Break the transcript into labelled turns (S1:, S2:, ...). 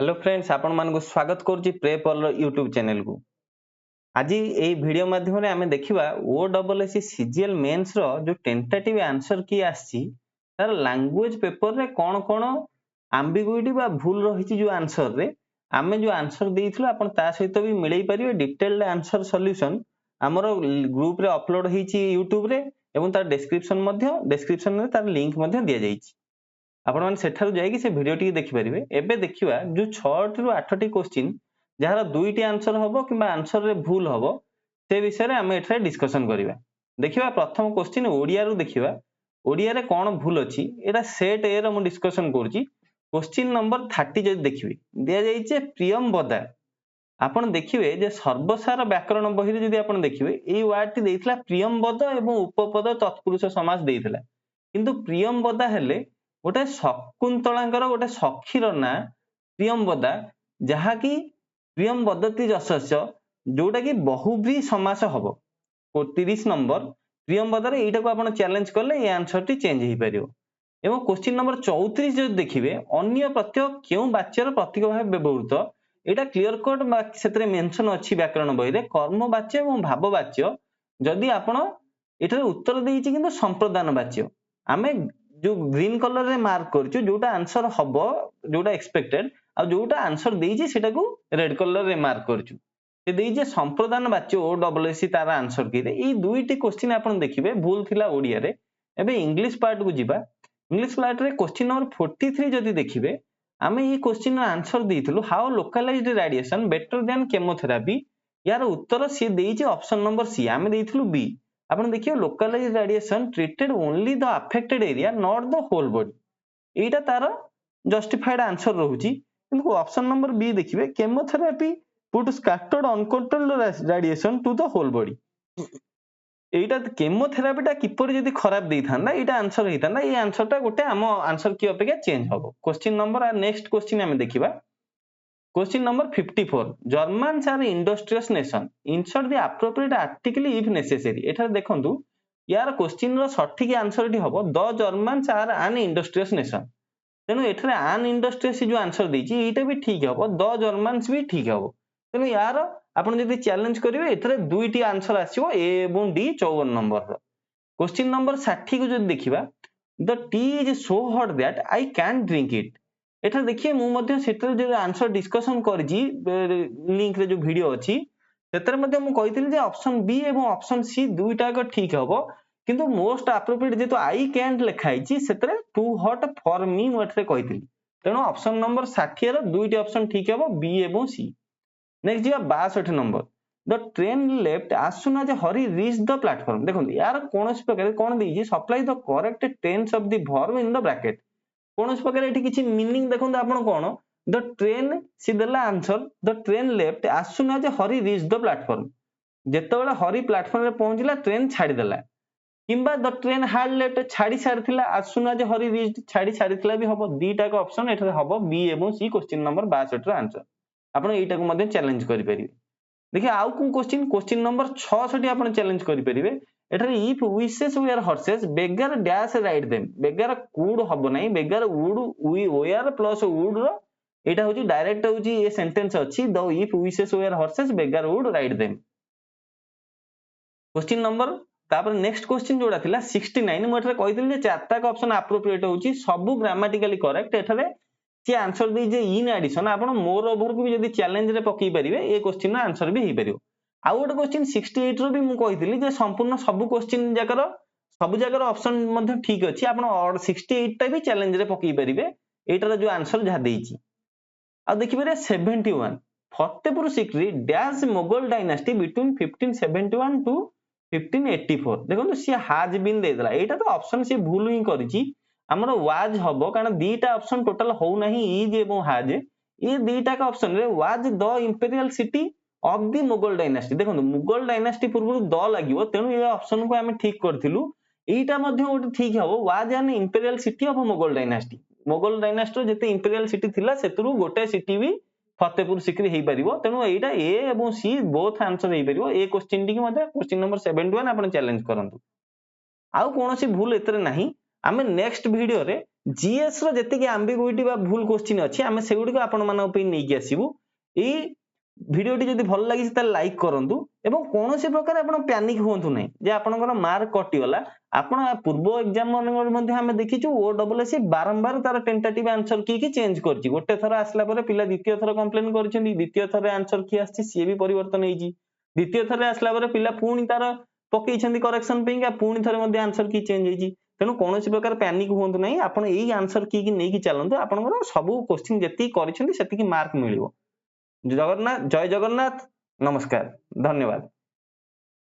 S1: Hello friends आपण मानक स्वागत करुच्ची प्रेपल यूट्यूब चैनल को। आज ये वीडियो माध्यम आम देखा ओडब्ल्यूएससी सीजीएल मेन्स रो जो टेंटेटिव आंसर की आसी तार लैंग्वेज पेपर रे कौन कौन आम्बिग्युइटी बा भूल रही जो आंसर रे आमे जो आंसर देइथिलु आपण ता सहित भी मिलई परिबे डिटेल्ड आंसर सॉल्यूशन हमरो ग्रुप रे अपलोड होईची यूट्यूब रे एवं तार डिस्क्रिप्शन रे तार लिंक मध्ये दिया जाईची। आपण माने सेठारु जाई कि से वीडियो टी देखि परिबे। एबे देखिबा जो 6 रु 8 टी क्वेश्चन जहार दुईटी आंसर हबो किबा आंसर रे भूल हबो से विषय रे हम एठरे डिस्कशन करिबा। देखिबा प्रथम क्वेश्चन ओडिया रु देखिबा ओडिया रे कोन भूल अछि एटा सेट ए रो मु डिस्कशन करूची। क्वेश्चन नंबर 30 जदि देखिबे दिया जाई जे प्रियम बदा आपण देखिबे जे सर्वसार व्याकरण बही रे जदि आपण देखिबे एई वर्ड टी देइथला प्रियम बद एवं उपपद तत्पुरुष समास देइथला किंतु प्रियम बदा हेले गोटे शकुंतलांकर गोटे सखीर ना प्रियंवदा जहाँकि प्रियम बदती जशस्य जोटा कि बहुब्री समास हम 30 नंबर प्रियंवदार यहीटा को आप चैलेंज कले ये आंसर टी चेंज हो पार। एवं क्वेश्चन नंबर 34 जो देखिए अन्य प्रत्यय क्यों वाच्यर प्रतीक भाव व्यवहृत यहाँ क्लीयर कट से मेंशन अच्छी व्याकरण बही रे कर्मवाच्य और भाववाच्य जदि आपण एठारे उत्तर देइछि किंतु संप्रदान वाच्य आमे जो ग्रीन कलर रे मार्क करछु जोटा आंसर हबो जोटा एक्सपेक्टेड आ जोटा आंसर देइछि सेटा को रेड कलर रे मार्क करछु से देइछि संप्रदान वाच्य ओडब्ल्यूएससी तार आंसर की रे ई दुईटी क्वेश्चन आपण देखिबे भूल थिला ओडिया रे। एबे इंग्लिश पार्ट को जिबा इंग्लिश पार्ट रे क्वेश्चन नंबर 43 जदि देखिबे आमे ई क्वेश्चन रो आंसर देइथिलु how localized radiation better than chemotherapy यार उत्तर सी देइछि ऑप्शन नंबर सी आमे देइथिलु बी। आपण देखियो localized radiation treated only the affected area not the whole body एटा तार जस्टिफाइड आंसर रहउची किंतु ऑप्शन नंबर बी देखिबे chemotherapy put scattered uncontrolled radiation to the whole body एटा केमोथेरापी टा किपर जदी खराब देई थांदा एटा आंसर हेई थांदा ए आंसर टा गोटे हम आंसर की अपेक्षा चेंज हबो। क्वेश्चन नंबर आ नेक्स्ट क्वेश्चन हम देखिबा question number 54 Germans are industrious nation insert the appropriate article if necessary एठा देखंतु यार क्वेश्चन रो सठिक आंसर टी हबो the Germans are an industrious nation तेनु एठरे एन इंडस्ट्रियस जो आंसर देछि एटा भी ठीक हबो द जर्मन्स भी ठीक हबो तेनु यार आपण जदी चैलेंज करिवे एठरे दुईटी आंसर आसीबो ए एवं डी 54 नंबर रो। क्वेश्चन नंबर 60 को जदी देखिबा the tea is so hot that I can drink it एठा देखिए मु मध्ये सेटर जो आंसर डिस्कशन करजी लिंक रे जो वीडियो अछि सेतर मध्ये मु कहितली जे ऑप्शन बी एवं ऑप्शन सी दुईटा को ठीक हबो किंतु मोस्ट एप्रोप्रिएट जेतो आई कैन लिखाई छी सेतरे टू हॉट फॉर मी मु एठरे कहितली तेनो ऑप्शन नंबर 60 रो दुईटी ऑप्शन ठीक हबो बी एवं सी। नेक्स्ट जिया 62 number the train left as soon as Hari reach the platform देखो यार कोनस प्रकार कोन देजी supply the correct tense of the verb in the bracket कोनस प्रकार एठी किछि मीनिंग देखो आपण कोन द ट्रेन सी देला answer the train left as soon as Hari reach the platform जेतेबेला हरी प्लेटफॉर्म रे पहुंचला ट्रेन छाडी देला किंबा द ट्रेन हार्ड लेफ्ट छाडी सारथिला as soon as Hari reach छाडी सारथिला भी हबो दीटा का ऑप्शन एठरे हबो बी एवं सी क्वेश्चन नंबर 62 रो आंसर आपण एटा को मध्ये चैलेंज करि परिबे। देखिए आउ कोन क्वेश्चन नंबर 66 आपण चैलेंज करि परिबे एठरे if wishes were horses beggar dash ride them beggar could हबो नाही beggar would we were plus would रो एटा होची डायरेक्ट होची ए सेंटेंस अछि the if wishes were horses beggar would ride them. Question number तापर नेक्स्ट क्वेश्चन जोडा थिला 69 मु एठरे कहितली जे चारटा का ऑप्शन एप्रोप्रिएट होची सब ग्रामेटिकली करेक्ट एठरे सी आंसर दी जे इन एडिशन आपण मोर ओवर को भी जदी चैलेंज रे पकई परिबे ए क्वेश्चन ना आंसर भी हेई परिबो। आ गोटे क्वेश्चन 68 रो भी मु कहितली जे संपूर्ण सब क्वेश्चन जाकर सब जाकर ऑप्शन मध्ये ठीक अछि आपण 68 टा भी चैलेंज रे पकई परिबे एटार जो आंसर जहा देइछि। आ देखिबे रे 71 Fatehpur Sikri dash Mughal dynasty between 1571 to 1584 देखो सी हाज बीन दे देला एटा तो ऑप्शन सी भूल ही करिछि हमरो वाज हबो कारण दीटा ऑप्शन टोटल हो नाही इज एवं हाज ये दीटा का ऑप्शन रे was the imperial city of the Mughal dynasty देखो मुगल डायनास्टी पूर्व द लागिवो तेनु ये ऑप्शन को हम ठीक करथिलु एटा मध्ये ओटे ठीक हबो was an imperial city of Mughal dynasty जते इंपीरियल सिटी थिला सेतरु गोटे सिटी भी फतेहपुर सिक्री हेई परिबो तेनु एटा ए एवं सी बोथ आंसर हेई परिबो ए क्वेश्चन टी मध्ये क्वेश्चन नंबर 71 आपण चैलेंज करंतु आउ कोनोसी भूल एतरे नाही आमे नेक्स्ट वीडियो रे जीएस रो जेतिकी आम्बिगुइटी बा भूल क्वेश्चन अछि आमे सेगुडी को आपण मानक पे नै कि आसीबु एई भिडियोटी जदि भल लागि त लाइक करंतु एवं कोनोसी प्रकार आपण पैनिक होंतु नै जे आपनकर मार्क कटि गला आपण पूर्व एग्जाम मनर मध्ये हमें देखिछु ओडब्ल्यूएससी बारंबार तार टेंटेटिव आंसर की चेंज करछि गोटे थर आसला परे पिला द्वितीय थर कंप्लेन करछन्ती द्वितीय थर आंसर की आछि सी भी परिवर्तन हेछि द्वितीय थर आसला परे पिला पुनी तार पकेइछन्ती करेक्शन पेइका पुनी थर मध्ये आंसर की चेंज हेछि तेणु कोनोसी प्रकार पैनिक होंतु नै आपण एई आंसर की नै कि चलंतु आपनकर सब क्वेश्चन जति करछन्ती सेति की मार्क मिलिवो जगन्नाथ जय जगन्नाथ नमस्कार धन्यवाद।